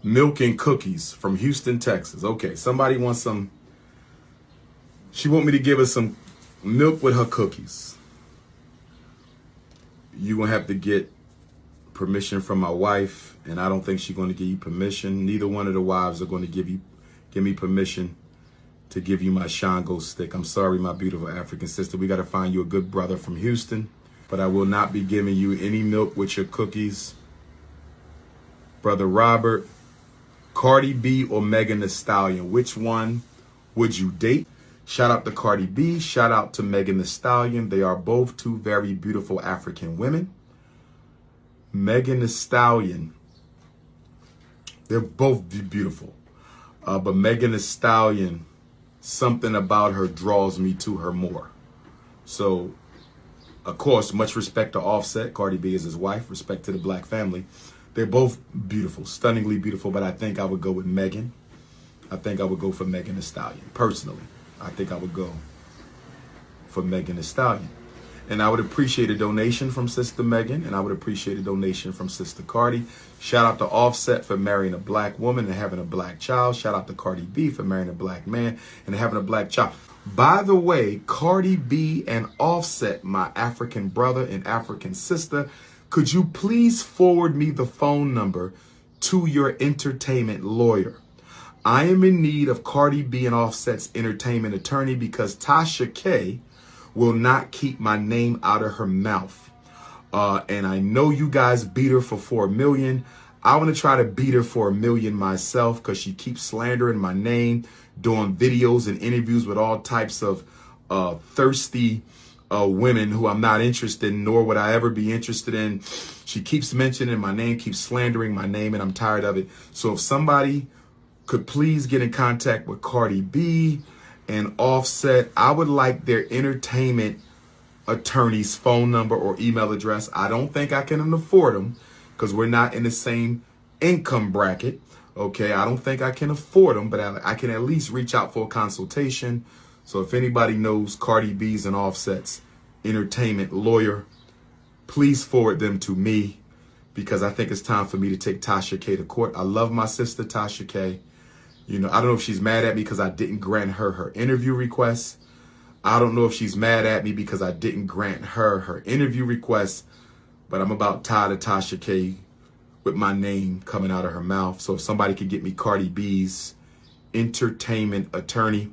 milk and cookies from Houston, Texas. Okay, somebody wants some. She want me to give her some milk with her cookies. You gonna have to get permission from my wife, and I don't think she's going to give you permission. Neither one of the wives are going to give me permission to give you my Shango stick. I'm sorry, my beautiful African sister. We got to find you a good brother from Houston, but I will not be giving you any milk with your cookies. Brother Robert, Cardi B or Megan Thee Stallion, which one would you date? Shout out to Cardi B, shout out to Megan Thee Stallion. They are both two very beautiful African women. Megan Thee Stallion, they're both beautiful. But Megan Thee Stallion, something about her draws me to her more. So, of course, much respect to Offset. Cardi B is his wife. Respect to the black family. They're both beautiful, stunningly beautiful, but I think I would go with Megan. I think I would go for Megan Thee Stallion. Personally, I think I would go for Megan Thee Stallion. And I would appreciate a donation from Sister Megan, and I would appreciate a donation from Sister Cardi. Shout out to Offset for marrying a black woman and having a black child. Shout out to Cardi B for marrying a black man and having a black child. By the way, Cardi B and Offset, my African brother and African sister, could you please forward me the phone number to your entertainment lawyer? I am in need of Cardi B and Offset's entertainment attorney because Tasha K will not keep my name out of her mouth. And I know you guys beat her for 4 million. I want to try to beat her for 1 million myself because she keeps slandering my name, doing videos and interviews with all types of thirsty women who I'm not interested in, nor would I ever be interested in. She keeps mentioning my name, keeps slandering my name, and I'm tired of it. So if somebody could please get in contact with Cardi B and Offset, I would like their entertainment attorney's phone number or email address. I don't think I can afford them because we're not in the same income bracket. Okay, I don't think I can afford them, but I can at least reach out for a consultation. So if anybody knows Cardi B's and Offset's entertainment lawyer, please forward them to me because I think it's time for me to take Tasha K to court. I love my sister, Tasha K. You know, I don't know if she's mad at me because I didn't grant her interview request. I don't know if she's mad at me because I didn't grant her interview request, but I'm about tired of Tasha K with my name coming out of her mouth. So if somebody could get me Cardi B's entertainment attorney.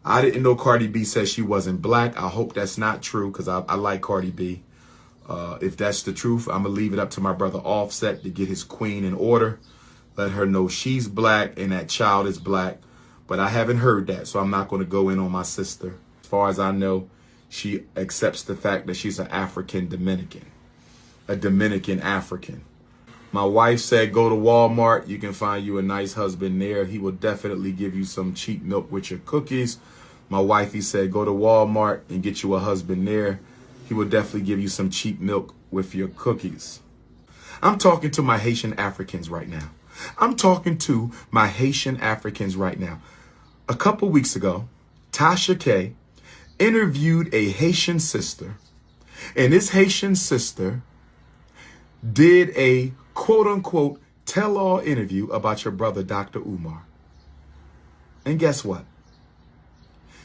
I didn't know Cardi B said she wasn't black. I hope that's not true because I like Cardi B. If that's the truth, I'm going to leave it up to my brother Offset to get his queen in order. Let her know she's black and that child is black. But I haven't heard that, so I'm not going to go in on my sister. As far as I know, she accepts the fact that she's an African Dominican. A Dominican African. My wife said go to Walmart. You can find you a nice husband there. He will definitely give you some cheap milk with your cookies. My wifey said go to Walmart and get you a husband there. He will definitely give you some cheap milk with your cookies. I'm talking to my Haitian Africans right now. I'm talking to my Haitian Africans right now. A couple weeks ago, Tasha K interviewed a Haitian sister, and this Haitian sister did a quote-unquote tell-all interview about your brother, DR.UMAR. And guess what?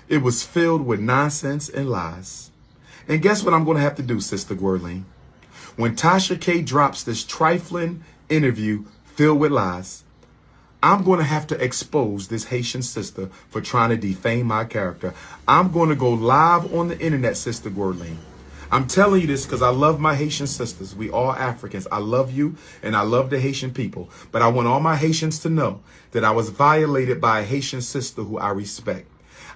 It was filled with nonsense and lies. And guess what I'm going to have to do, Sister Gwirleen? When Tasha K drops this trifling interview filled with lies, I'm going to have to expose this Haitian sister for trying to defame my character. I'm going to go live on the internet, Sister Gwirleen. I'm telling you this because I love my Haitian sisters. We all Africans. I love you and I love the Haitian people. But I want all my Haitians to know that I was violated by a Haitian sister who I respect.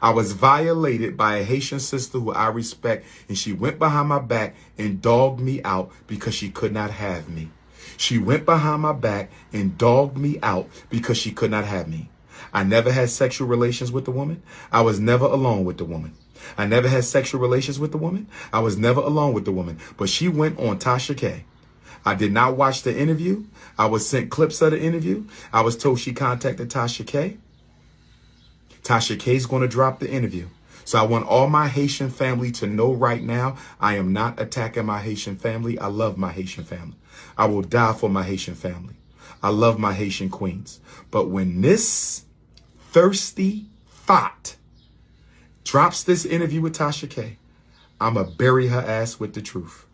I was violated by a Haitian sister who I respect, and she went behind my back and dogged me out because she could not have me. She went behind my back and dogged me out because she could not have me. I never had sexual relations with the woman. I was never alone with the woman. I never had sexual relations with the woman. I was never alone with the woman. But she went on Tasha K. I did not watch the interview. I was sent clips of the interview. I was told she contacted Tasha K. Tasha K is going to drop the interview. So I want all my Haitian family to know right now, I am not attacking my Haitian family. I love my Haitian family. I will die for my Haitian family. I love my Haitian queens. But when this thirsty thought drops this interview with Tasha K, I'ma bury her ass with the truth.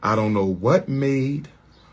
I don't know what made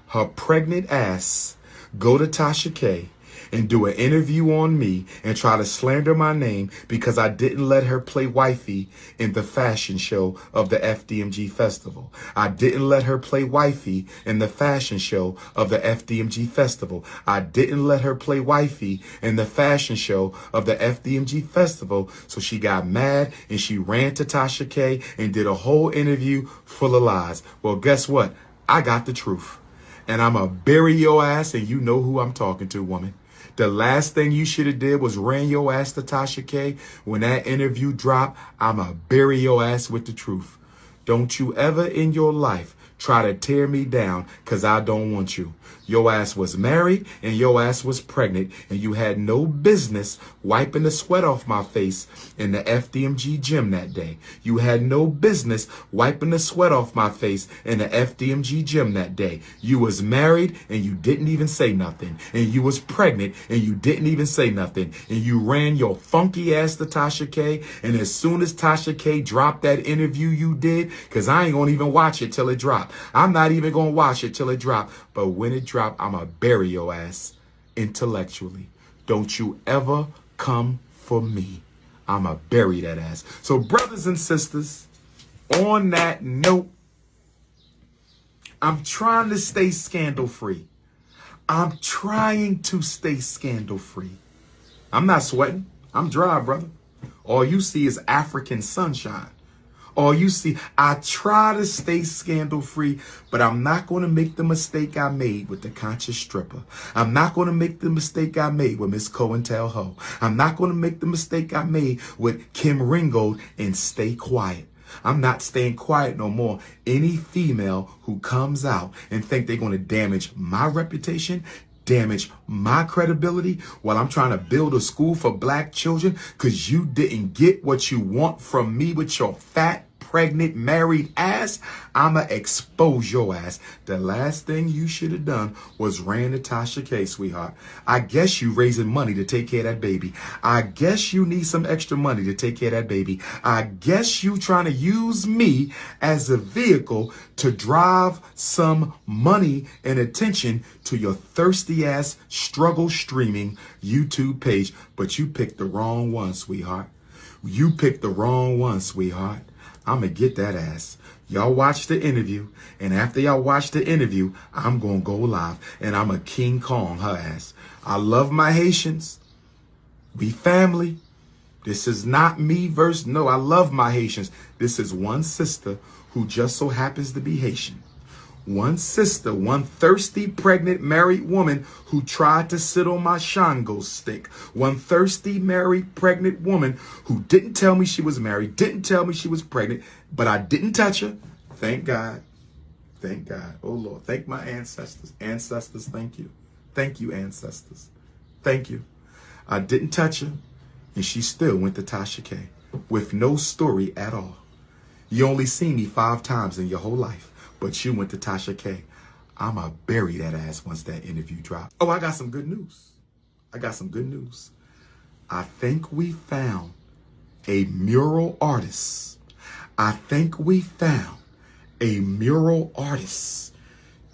her pregnant ass go to Tasha K and do an interview on me and try to slander my name because I didn't let her play wifey in the fashion show of the FDMG festival. I didn't let her play wifey in the fashion show of the FDMG festival. I didn't let her play wifey in the fashion show of the FDMG festival. So she got mad and she ran to Tasha K and did a whole interview full of lies. Well, guess what? I got the truth. And I'ma bury your ass, and you know who I'm talking to, woman. The last thing you should have did was ran your ass to Tasha K. When that interview dropped, I'ma bury your ass with the truth. Don't you ever in your life try to tear me down, because I don't want you. Your ass was married and your ass was pregnant, and you had no business wiping the sweat off my face in the FDMG gym that day. You had no business wiping the sweat off my face in the FDMG gym that day. You was married and you didn't even say nothing. And you was pregnant and you didn't even say nothing. And you ran your funky ass to Tasha K. And as soon as Tasha K dropped that interview you did, because I ain't gonna even watch it till it dropped. I'm not even gonna watch it till it dropped. But when it dropped, I'ma bury your ass intellectually. Don't you ever come for me. I'ma bury that ass. So brothers and sisters, on that note, I'm trying to stay scandal free. I'm trying to stay scandal free. I'm not sweating. I'm dry, brother. All you see is African sunshine. All you see, I try to stay scandal free, but I'm not going to make the mistake I made with the conscious stripper. I'm not going to make the mistake I made with Miss COINTELHO. I'm not going to make the mistake I made with Kim Ringgold and stay quiet. I'm not staying quiet no more. Any female who comes out and think they're going to damage my reputation, damage my credibility while I'm trying to build a school for black children because you didn't get what you want from me with your fat, pregnant, married ass, I'ma expose your ass. The last thing you should have done was ran to Tasha K, sweetheart. I guess you raising money to take care of that baby. I guess you need some extra money to take care of that baby. I guess you trying to use me as a vehicle to drive some money and attention to your thirsty ass struggle streaming YouTube page. But you picked the wrong one, sweetheart. You picked the wrong one, sweetheart. I'm going to get that ass. Y'all watch the interview, and after y'all watch the interview, I'm going to go live, and I'm a King Kong her ass. I love my Haitians. We family. This is not me versus no. I love my Haitians. This is one sister who just so happens to be Haitian. One sister, one thirsty, pregnant, married woman who tried to sit on my Shango stick. One thirsty, married, pregnant woman who didn't tell me she was married, didn't tell me she was pregnant, but I didn't touch her. Thank God. Thank God. Oh, Lord. Thank my ancestors. Ancestors, thank you. Thank you, ancestors. Thank you. I didn't touch her, and she still went to Tasha K with no story at all. You only seen me 5 times in your whole life. But you went to Tasha K. I'ma bury that ass once that interview dropped. Oh, I got some good news. I got some good news. I think we found a mural artist. I think we found a mural artist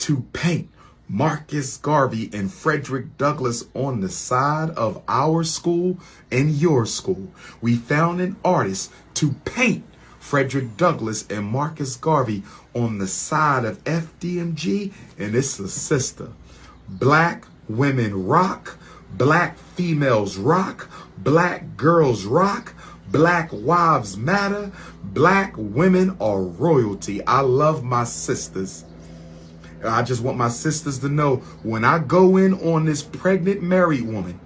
to paint Marcus Garvey and Frederick Douglass on the side of our school and your school. We found an artist to paint Frederick Douglass and Marcus Garvey on the side of FDMG, and it's a sister. Black women rock, black females rock, black girls rock, black wives matter, black women are royalty. I love my sisters. I just want my sisters to know when I go in on this pregnant married woman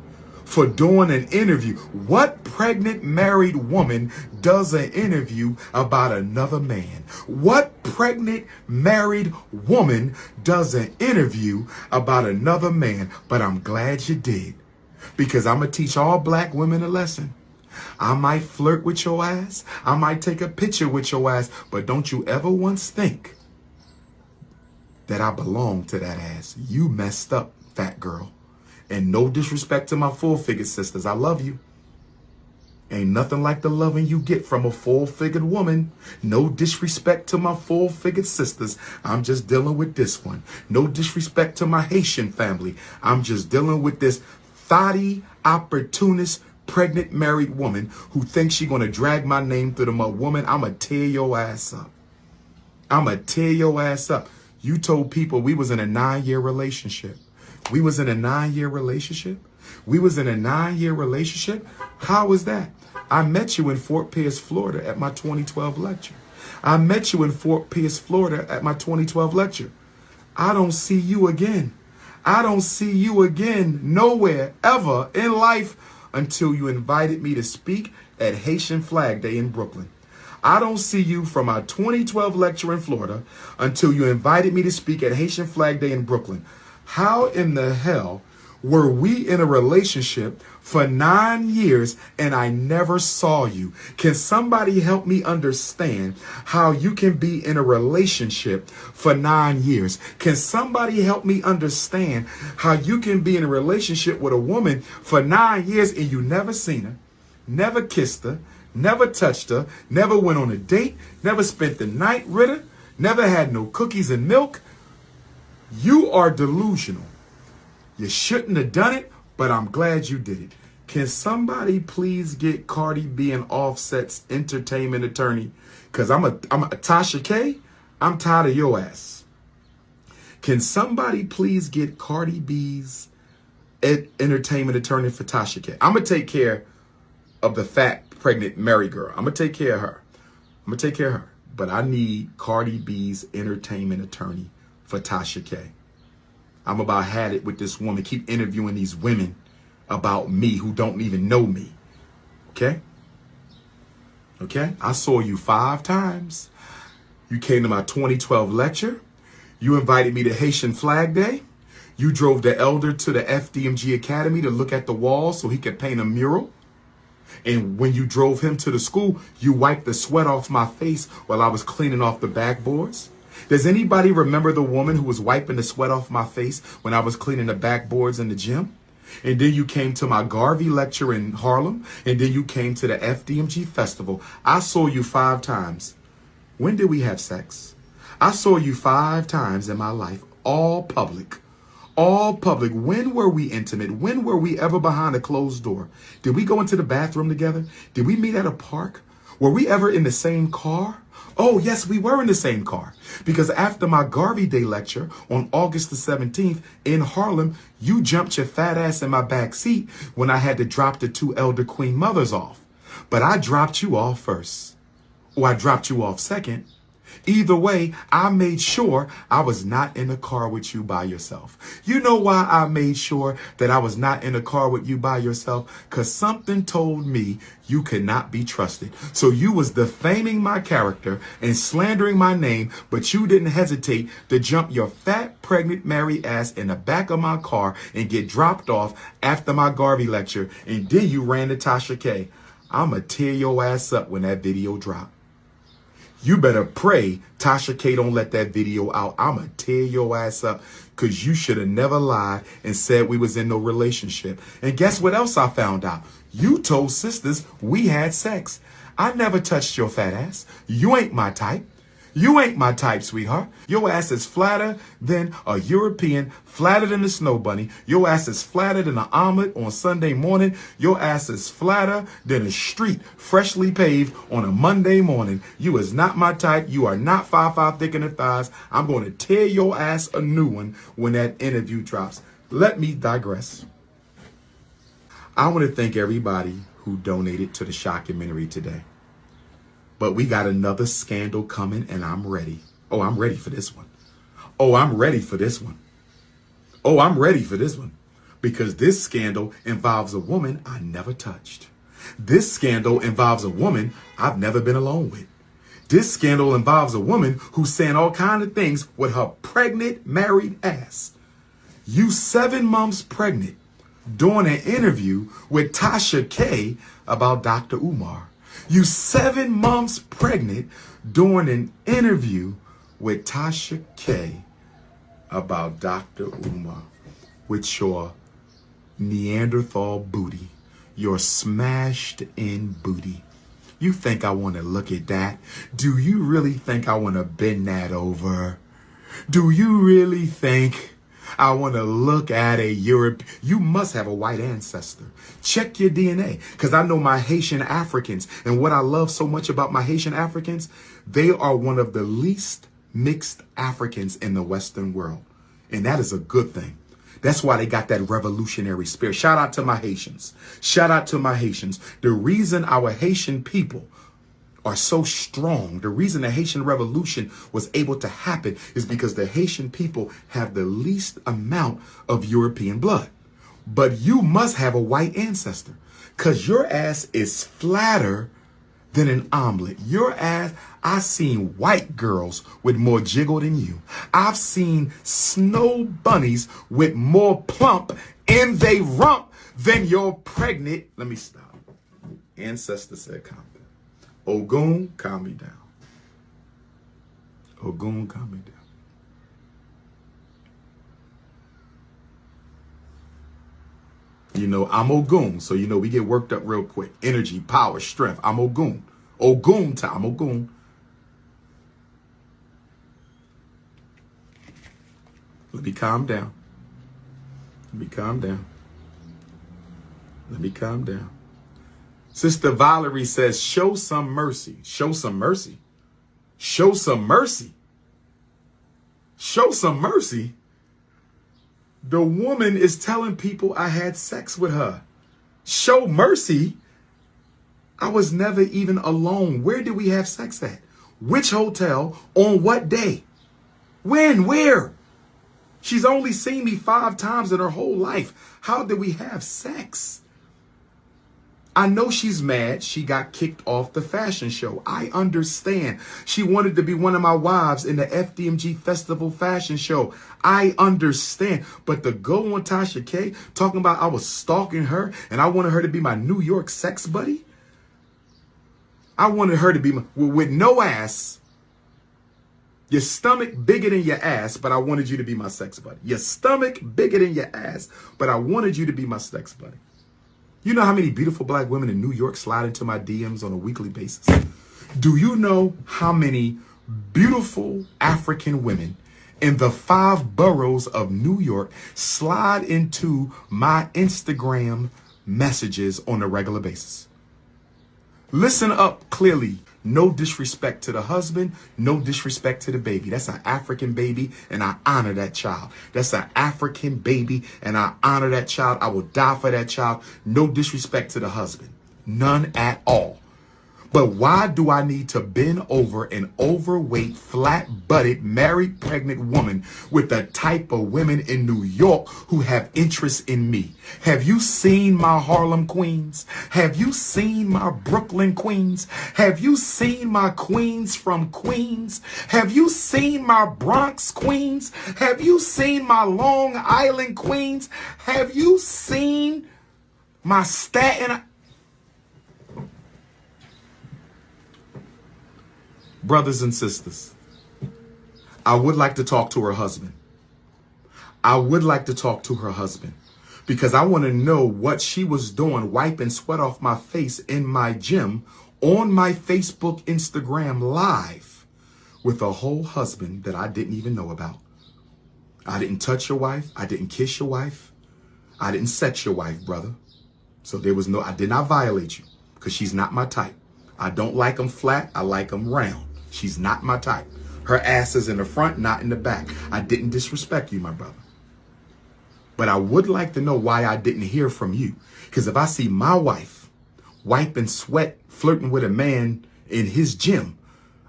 for doing an interview. What pregnant married woman does an interview about another man? What pregnant married woman does an interview about another man? But I'm glad you did, because I'm going to teach all black women a lesson. I might flirt with your ass. I might take a picture with your ass. But don't you ever once think that I belong to that ass. You messed up. fat girl. And no disrespect to my full-figured sisters. I love you. Ain't nothing like the loving you get from a full-figured woman. No disrespect to my full-figured sisters. I'm just dealing with this one. No disrespect to my Haitian family. I'm just dealing with this thotty, opportunist, pregnant, married woman who thinks she's going to drag my name through the mud. Woman, I'm going to tear your ass up. I'm going to tear your ass up. You told people we was in a 9-year relationship. We was in a 9-year relationship. We was in a 9-year relationship. How was that? I met you in Fort Pierce, Florida at my 2012 lecture. I met you in Fort Pierce, Florida at my 2012 lecture. I don't see you again. I don't see you again nowhere ever in life until you invited me to speak at Haitian Flag Day in Brooklyn. I don't see you from our 2012 lecture in Florida until you invited me to speak at Haitian Flag Day in Brooklyn. How in the hell were we in a relationship for 9 years and I never saw you? Can somebody help me understand how you can be in a relationship for 9 years? Can somebody help me understand how you can be in a relationship with a woman for 9 years and you never seen her, never kissed her, never touched her, never went on a date, never spent the night with her, never had no cookies and milk? You are delusional. You shouldn't have done it, but I'm glad you did it. Can somebody please get Cardi B and Offset's entertainment attorney? Because I'm a Tasha K, I'm tired of your ass. Can somebody please get Cardi B's entertainment attorney for Tasha K? I'm going to take care of the fat, pregnant, married girl. I'm going to take care of her. I'm going to take care of her. But I need Cardi B's entertainment attorney for Tasha K. I'm about had it with this woman. Keep interviewing these women about me who don't even know me. Okay? Okay? I saw you 5 times. You came to my 2012 lecture. You invited me to Haitian Flag Day. You drove the elder to the FDMG Academy to look at the wall so he could paint a mural. And when you drove him to the school, you wiped the sweat off my face while I was cleaning off the backboards. Does anybody remember the woman who was wiping the sweat off my face when I was cleaning the backboards in the gym? And then you came to my Garvey lecture in Harlem. And then you came to the FDMG festival. I saw you 5 times. When did we have sex? I saw you 5 times in my life, all public. All public. When were we intimate? When were we ever behind a closed door? Did we go into the bathroom together? Did we meet at a park? Were we ever in the same car? Oh, yes, we were in the same car. Because after my Garvey Day lecture on August the 17th in Harlem, you jumped your fat ass in my back seat when I had to drop the 2 elder queen mothers off. But I dropped you off first. Or I dropped you off second. Either way, I made sure I was not in a car with you by yourself. You know why I made sure that I was not in a car with you by yourself? Because something told me you could not be trusted. So you was defaming my character and slandering my name, but you didn't hesitate to jump your fat, pregnant, married ass in the back of my car and get dropped off after my Garvey lecture. And then you ran to Tasha K. I'ma tear your ass up when that video dropped. You better pray Tasha K don't let that video out. I'ma tear your ass up because you should have never lied and said we was in no relationship. And guess what else I found out? You told sisters we had sex. I never touched your fat ass. You ain't my type. You ain't my type, sweetheart. Your ass is flatter than a European, flatter than a snow bunny. Your ass is flatter than an omelet on Sunday morning. Your ass is flatter than a street freshly paved on a Monday morning. You is not my type. You are not 5'5" thick in the thighs. I'm going to tear your ass a new one when that interview drops. Let me digress. I want to thank everybody who donated to the shockumentary today. But we got another scandal coming, and I'm ready. Oh, I'm ready for this one. Oh, I'm ready for this one. Oh, I'm ready for this one. Because this scandal involves a woman I never touched. This scandal involves a woman I've never been alone with. This scandal involves a woman who's saying all kinds of things with her pregnant, married ass. You 7 months pregnant doing an interview with Tasha K about DR.UMAR. You 7 months pregnant doing an interview with Tasha K about DR.UMAR. with your Neanderthal booty, your smashed in booty. You think I want to look at that? Do you really think I want to bend that over? Do you really think I want to look at a Europe? You must have a white ancestor. Check your DNA, because I know my Haitian Africans, and what I love so much about my Haitian Africans, they are one of the least mixed Africans in the Western world. And that is a good thing. That's why they got that revolutionary spirit. Shout out to my Haitians. Shout out to my Haitians. The reason our Haitian people are so strong, the reason the Haitian Revolution was able to happen is because the Haitian people have the least amount of European blood. But you must have a white ancestor, because your ass is flatter than an omelet. Your ass, I've seen white girls with more jiggle than you. I've seen snow bunnies with more plump in they rump than your pregnant. Let me stop. Ancestor said, calm down. Ogun, calm me down. Ogun, calm me down. You know, I'm Ogun, so you know we get worked up real quick. Energy, power, strength. I'm Ogun. Ogun time, Ogun. Let me calm down. Let me calm down. Let me calm down. Sister Valerie says, show some mercy. Show some mercy. Show some mercy. Show some mercy. The woman is telling people I had sex with her. Show mercy. I was never even alone. Where did we have sex at? Which hotel? On what day? When? Where? She's only seen me 5 times in her whole life. How did we have sex? I know she's mad. She got kicked off the fashion show. I understand. She wanted to be one of my wives in the FDMG Festival fashion show. I understand. But to go on Tasha K talking about I was stalking her and I wanted her to be my New York sex buddy. I wanted her to be with no ass. Your stomach bigger than your ass, but I wanted you to be my sex buddy. Your stomach bigger than your ass, but I wanted you to be my sex buddy. You know how many beautiful black women in New York slide into my DMs on a weekly basis? Do you know how many beautiful African women in the 5 boroughs of New York slide into my Instagram messages on a regular basis? Listen up clearly. No disrespect to the husband, no disrespect to the baby. That's an African baby, and I honor that child. That's an African baby, and I honor that child. I will die for that child. No disrespect to the husband. None at all. But why do I need to bend over an overweight, flat-butted, married, pregnant woman with the type of women in New York who have interest in me? Have you seen my Harlem queens? Have you seen my Brooklyn queens? Have you seen my queens from Queens? Have you seen my Bronx queens? Have you seen my Long Island queens? Have you seen my Staten? Brothers and sisters, I would like to talk to her husband. I would like to talk to her husband because I want to know what she was doing, wiping sweat off my face in my gym on my Facebook, Instagram live with a whole husband that I didn't even know about. I didn't touch your wife. I didn't kiss your wife. I didn't sex your wife, brother. So there was no, I did not violate you because she's not my type. I don't like them flat. I like them round. She's not my type. Her ass is in the front, not in the back. I didn't disrespect you, my brother. But I would like to know why I didn't hear from you. Because if I see my wife wiping sweat, flirting with a man in his gym,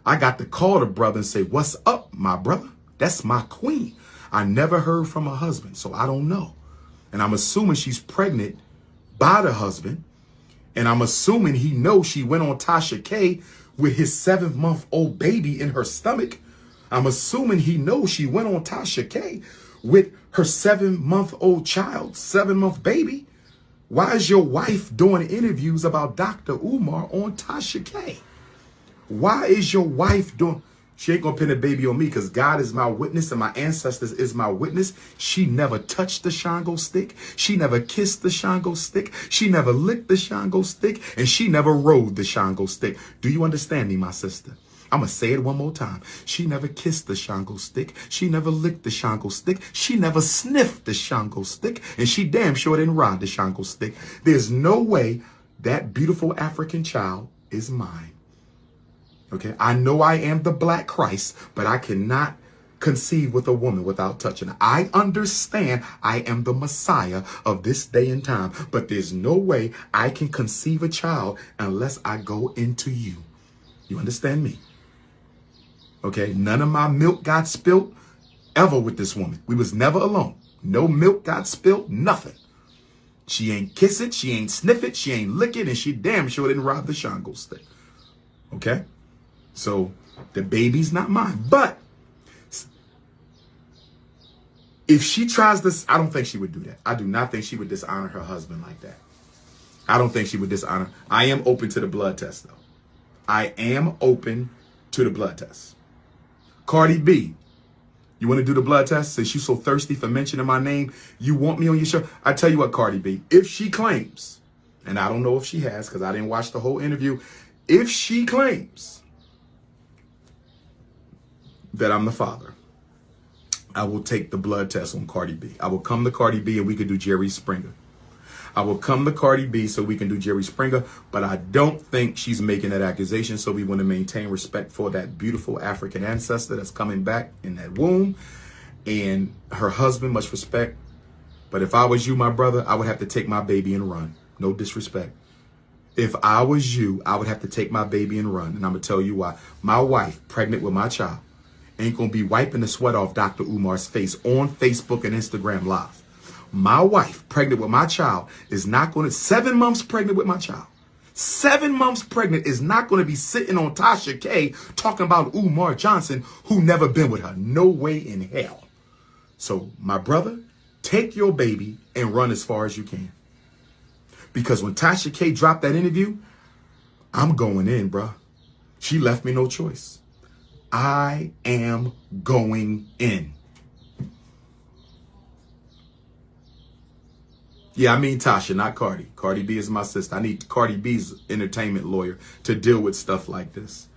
I got to call the brother and say, what's up, my brother? That's my queen. I never heard from her husband, so I don't know. And I'm assuming she's pregnant by the husband. And I'm assuming he knows she went on Tasha K with his 7-month-old baby in her stomach. I'm assuming he knows she went on Tasha K with her 7-month-old child, 7-month baby. Why is your wife doing interviews about DR.UMAR on Tasha K? Why is your wife doing? She ain't gonna pin a baby on me because God is my witness and my ancestors is my witness. She never touched the Shango stick. She never kissed the Shango stick. She never licked the Shango stick. And she never rode the Shango stick. Do you understand me, my sister? I'm going to say it one more time. She never kissed the Shango stick. She never licked the Shango stick. She never sniffed the Shango stick. And she damn sure didn't ride the Shango stick. There's no way that beautiful African child is mine. Okay, I know I am the Black Christ, but I cannot conceive with a woman without touching her. I understand I am the Messiah of this day and time, but there's no way I can conceive a child unless I go into you. You understand me? Okay, none of my milk got spilt ever with this woman. We was never alone. No milk got spilt, nothing. She ain't kiss it, she ain't sniff it, she ain't lick it, and she damn sure didn't rob the Shango stick. Okay? So the baby's not mine. But if she tries this, I don't think she would do that. I do not think she would dishonor her husband like that. I don't think she would dishonor. I am open to the blood test, though. I am open to the blood test. Cardi B, you want to do the blood test? Since you're so thirsty for mentioning my name, you want me on your show? I tell you what, Cardi B, if she claims, and I don't know if she has because I didn't watch the whole interview, if she claims that I'm the father, I will take the blood test on Cardi B. I will come to Cardi B and we can do Jerry Springer. I will come to Cardi B so we can do Jerry Springer, but I don't think she's making that accusation. So we want to maintain respect for that beautiful African ancestor that's coming back in that womb and her husband, much respect. But if I was you, my brother, I would have to take my baby and run. No disrespect. If I was you, I would have to take my baby and run. And I'm going to tell you why. My wife, pregnant with my child, ain't going to be wiping the sweat off DR.UMAR's face on Facebook and Instagram Live. My wife, pregnant with my child, is not going to, 7 months pregnant with my child. 7 months pregnant is not going to be sitting on Tasha K talking about DrUmarJohnson who never been with her. No way in hell. So my brother, take your baby and run as far as you can. Because when Tasha K dropped that interview, I'm going in, bruh. She left me no choice. I am going in. Yeah, I mean Tasha, not Cardi. Cardi B is my sister. I need Cardi B's entertainment lawyer to deal with stuff like this.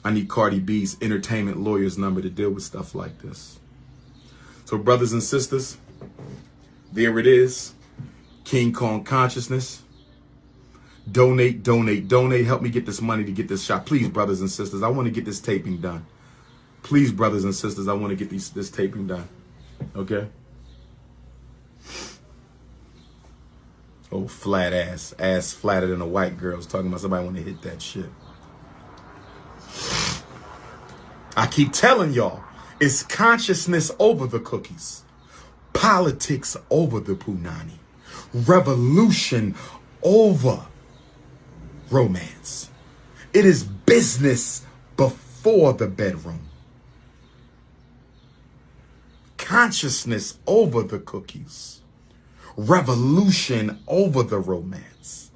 I need Cardi B's entertainment lawyer's number to deal with stuff like this. So brothers and sisters, there it is. King Kong consciousness. Donate, donate, donate. Help me get this money to get this shot. Please, brothers and sisters, I want to get this taping done. Please, brothers and sisters, I want to get this taping done. Okay? Oh, flat ass. Ass flatter than a white girl's talking about somebody want to hit that shit. I keep telling y'all, it's consciousness over the cookies. Politics over the punani. Revolution over romance. It is business before the bedroom. Consciousness over the cookies. Revolution over the romance.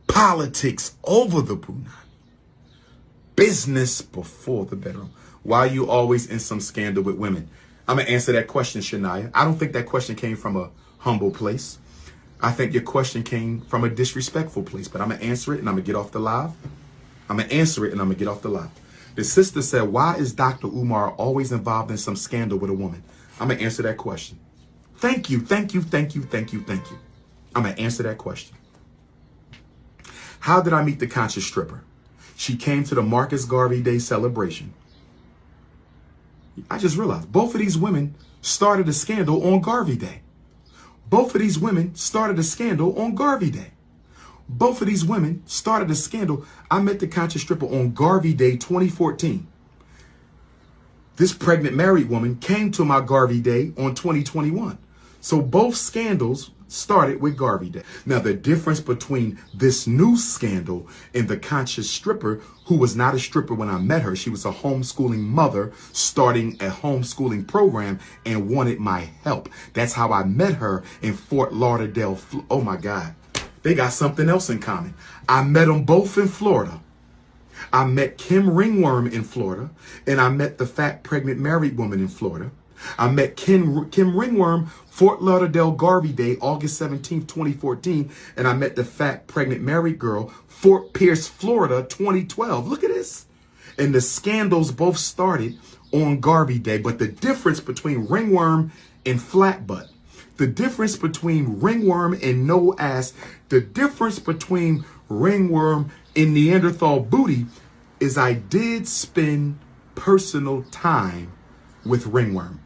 Politics over the punani. Business before the bedroom. Why are you always in some scandal with women? I'm going to answer that question, Shania. I don't think that question came from a humble place. I think your question came from a disrespectful place, but I'm going to answer it and I'm going to get off the live. I'm going to answer it and I'm going to get off the live. The sister said, why is DR.UMAR always involved in some scandal with a woman? I'm going to answer that question. Thank you, thank you, thank you, thank you, thank you. I'm going to answer that question. How did I meet the conscious stripper? She came to the Marcus Garvey Day celebration. I just realized both of these women started a scandal on Garvey Day. Both of these women started a scandal on Garvey Day. Both of these women started a scandal. I met the conscious stripper on Garvey Day 2014. This pregnant married woman came to my Garvey Day on 2021. So both scandals started with Garvey Day. Now, the difference between this new scandal and the conscious stripper, who was not a stripper when I met her, she was a homeschooling mother starting a homeschooling program and wanted my help. That's how I met her in Fort Lauderdale. Oh my God, they got something else in common. I met them both in Florida. I met Kim Ringworm in Florida, and I met the fat pregnant married woman in Florida. I met Kim Ringworm, Fort Lauderdale Garvey Day, August 17th, 2014, and I met the fat pregnant married girl, Fort Pierce, Florida, 2012. Look at this. And the scandals both started on Garvey Day, but the difference between ringworm and flat butt, the difference between ringworm and no ass, the difference between ringworm and Neanderthal booty is I did spend personal time with ringworm.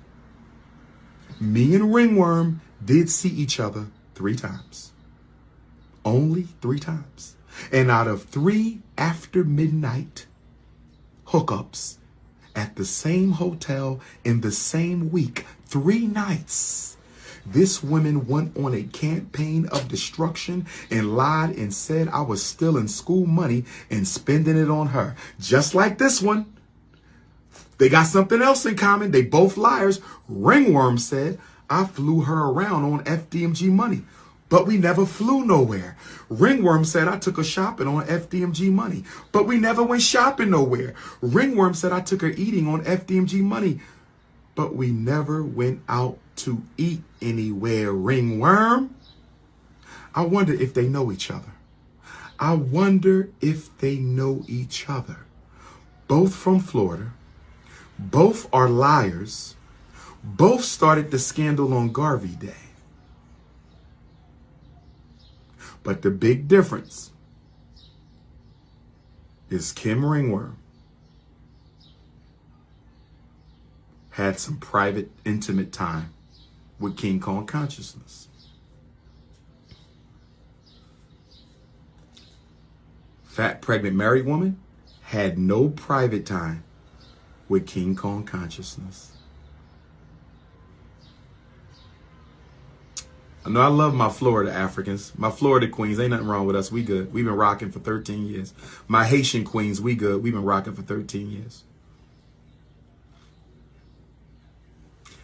Me and ringworm did see each other 3 times. Only 3 times. And out of 3 after midnight hookups at the same hotel in the same week, 3 nights, this woman went on a campaign of destruction and lied and said I was stealing school money and spending it on her. Just like this one. They got something else in common. They both liars. Ringworm said I flew her around on FDMG money, but we never flew nowhere. Ringworm said I took her shopping on FDMG money, but we never went shopping nowhere. Ringworm said I took her eating on FDMG money, but we never went out to eat anywhere. Ringworm. I wonder if they know each other. I wonder if they know each other. Both from Florida. Both are liars. Both started the scandal on Garvey Day. But the big difference is Kim Ringworm had some private, intimate time with King Kong Consciousness. Fat, pregnant, married woman had no private time with King Kong Consciousness. I know I love my Florida Africans. My Florida queens, ain't nothing wrong with us. We good. We've been rocking for 13 years. My Haitian queens, we good. We've been rocking for 13 years.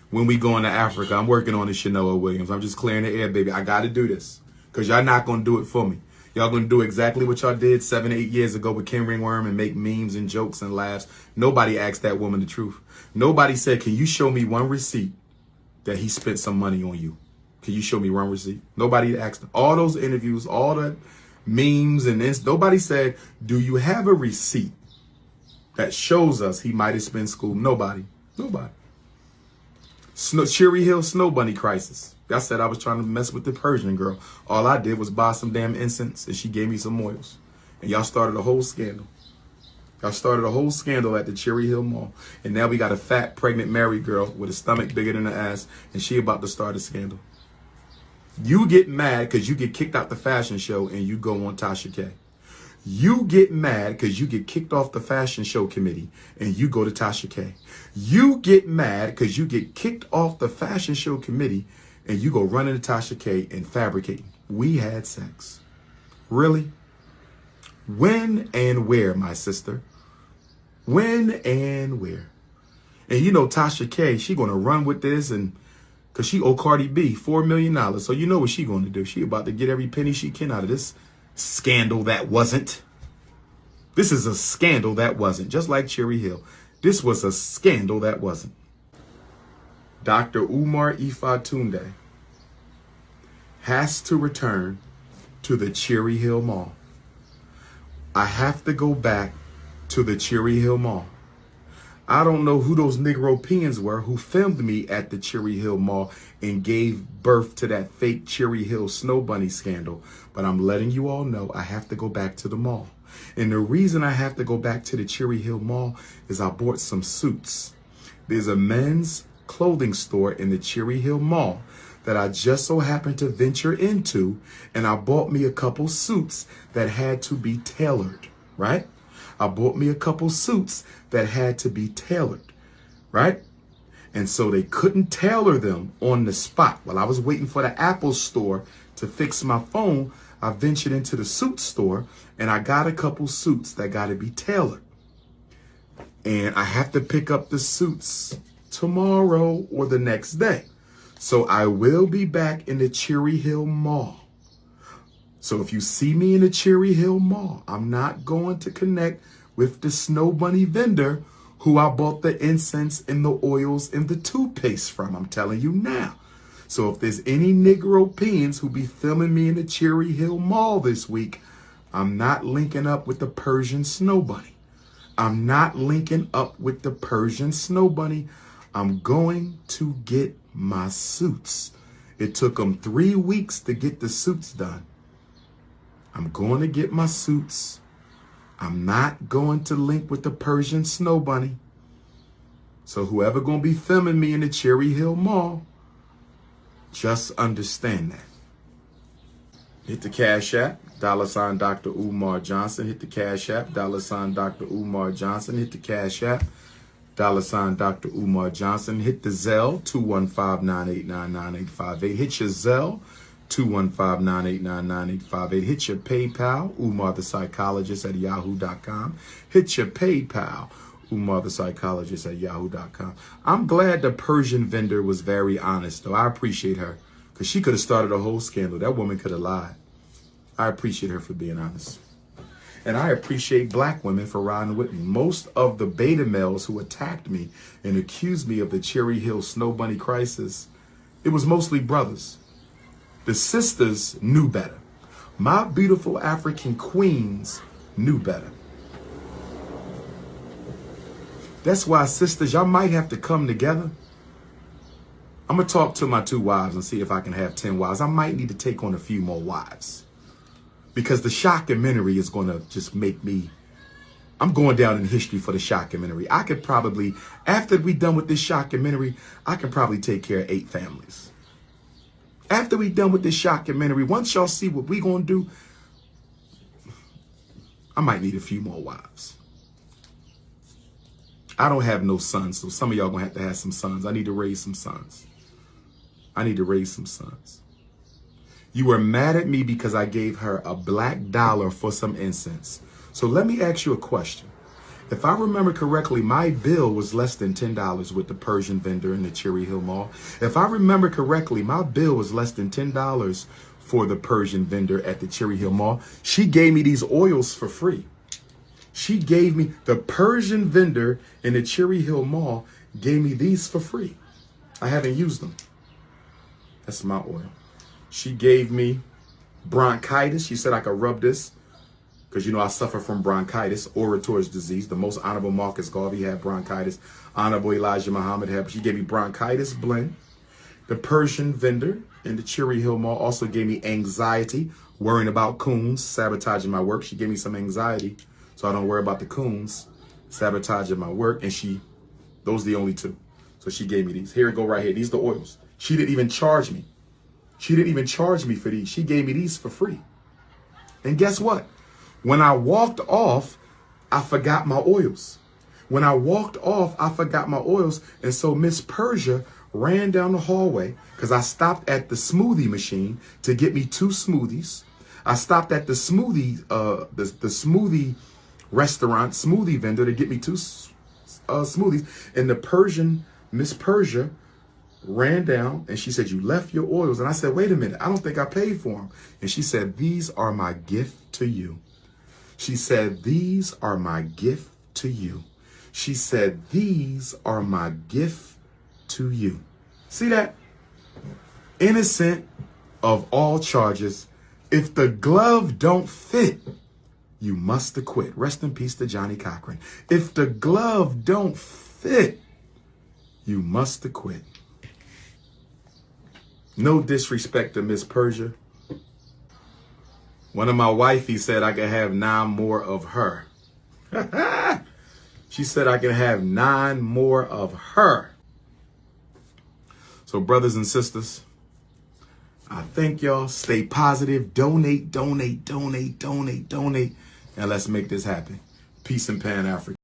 When we go into Africa, I'm working on the Shanoa Williams. I'm just clearing the air, baby. I got to do this because y'all not going to do it for me. Y'all going to do exactly what y'all did 7, 8 years ago with Kim Ringworm and make memes and jokes and laughs. Nobody asked that woman the truth. Nobody said, can you show me one receipt that he spent some money on you? Can you show me one receipt? Nobody asked. All those interviews, all the memes and this, nobody said, do you have a receipt that shows us he might have spent school? Nobody. Cherry Hill Snow Bunny crisis. I said I was trying to mess with the Persian girl. All I did was buy some damn incense and she gave me some oils. And y'all started a whole scandal. Y'all started a whole scandal at the Cherry Hill Mall. And now we got a fat, pregnant, married girl with a stomach bigger than her ass. And she about to start a scandal. You get mad because you get kicked out the fashion show and you go on Tasha K. You get mad because you get kicked off the fashion show committee and you go to Tasha K. You get mad because you get kicked off the fashion show committee and you go running to Tasha K and fabricating. We had sex. Really? When and where, my sister? When and where? And you know Tasha K, she going to run with this and because she owe Cardi B $4 million. So you know what she going to do. She about to get every penny she can out of this scandal that wasn't. This is a scandal that wasn't. Just like Cherry Hill. This was a scandal that wasn't. DR.UMAR Ifatunde has to return to the Cherry Hill Mall. I have to go back to the Cherry Hill Mall. I don't know who those Negropeans were who filmed me at the Cherry Hill Mall and gave birth to that fake Cherry Hill Snow Bunny scandal. But I'm letting you all know I have to go back to the mall. And the reason I have to go back to the Cherry Hill Mall is I bought some suits. There's a men's clothing store in the Cherry Hill Mall that I just so happened to venture into. And I bought me a couple suits that had to be tailored, right? I bought me a couple suits that had to be tailored, right? And so they couldn't tailor them on the spot. While I was waiting for the Apple store to fix my phone, I ventured into the suit store and I got a couple suits that got to be tailored. And I have to pick up the suits tomorrow or the next day. So I will be back in the Cherry Hill Mall. So if you see me in the Cherry Hill Mall, I'm not going to connect with the Snow Bunny vendor who I bought the incense and the oils and the toothpaste from. I'm telling you now. So if there's any Negro peons who be filming me in the Cherry Hill Mall this week, I'm not linking up with the Persian Snow Bunny. I'm not linking up with the Persian Snow Bunny. I'm going to get my suits. It took them 3 weeks to get the suits done. I'm going to get my suits. I'm not going to link with the Persian Snow Bunny. So whoever going to be filming me in the Cherry Hill Mall, just understand that. Hit the Cash App, $ DrUmarJohnson. Hit the Cash App, $ DrUmarJohnson. Hit the Cash App, $ DrUmarJohnson. Hit the Zelle, 215-989-9858. Hit your Zelle, 215-989-9858. Hit your PayPal, Umar the Psychologist at yahoo.com. Hit your PayPal, Umar the Psychologist at yahoo.com. I'm glad the Persian vendor was very honest, though. I appreciate her, because she could have started a whole scandal. That woman could have lied. I appreciate her for being honest. And I appreciate black women for riding with me. Most of the beta males who attacked me and accused me of the Cherry Hill Snow Bunny crisis, it was mostly brothers. The sisters knew better. My beautiful African queens knew better. That's why, sisters, y'all might have to come together. I'm going to talk to my 2 wives and see if I can have 10 wives. I might need to take on a few more wives, because the shockumentary is going to just make me, I'm going down in history for the shockumentary. I could probably, after we done with this shockumentary, I can probably take care of 8 families. After we done with this shockumentary, once y'all see what we going to do, I might need a few more wives. I don't have no sons, so some of y'all going to have some sons. I need to raise some sons. I need to raise some sons. You were mad at me because I gave her a black dollar for some incense. So let me ask you a question. If I remember correctly, my bill was less than $10 with the Persian vendor in the Cherry Hill Mall. If I remember correctly, my bill was less than $10 for the Persian vendor at the Cherry Hill Mall. She gave me these oils for free. She gave me, the Persian vendor in the Cherry Hill Mall gave me these for free. I haven't used them. That's my oil. She gave me bronchitis. She said I could rub this because, you know, I suffer from bronchitis, Orator's disease. The most honorable Marcus Garvey had bronchitis. Honorable Elijah Muhammad had. She gave me bronchitis blend. The Persian vendor in the Cherry Hill Mall also gave me anxiety, worrying about coons sabotaging my work. She gave me some anxiety so I don't worry about the coons sabotaging my work. And those are the only 2. So she gave me these. Here it go right here. These are the oils. She didn't even charge me. She didn't even charge me for these. She gave me these for free. And guess what? When I walked off, I forgot my oils. When I walked off, I forgot my oils. And so Miss Persia ran down the hallway because I stopped at the smoothie machine to get me 2 smoothies. I stopped at the smoothie, the smoothie restaurant, smoothie vendor to get me 2 smoothies. And the Persian, Miss Persia, ran down and she said, "You left your oils." And I said, "Wait a minute, I don't think I paid for them." And she said, "These are my gift to you." She said, "These are my gift to you." She said, "These are my gift to you." See that? Innocent of all charges. If the glove don't fit, you must acquit. Rest in peace to Johnny Cochran. If the glove don't fit, you must acquit. No disrespect to Miss Persia. One of my wifey said I could have 9 more of her. She said I can have 9 more of her. So brothers and sisters, I thank y'all. Stay positive. Donate, donate, donate, donate, donate. And let's make this happen. Peace and Pan Africa.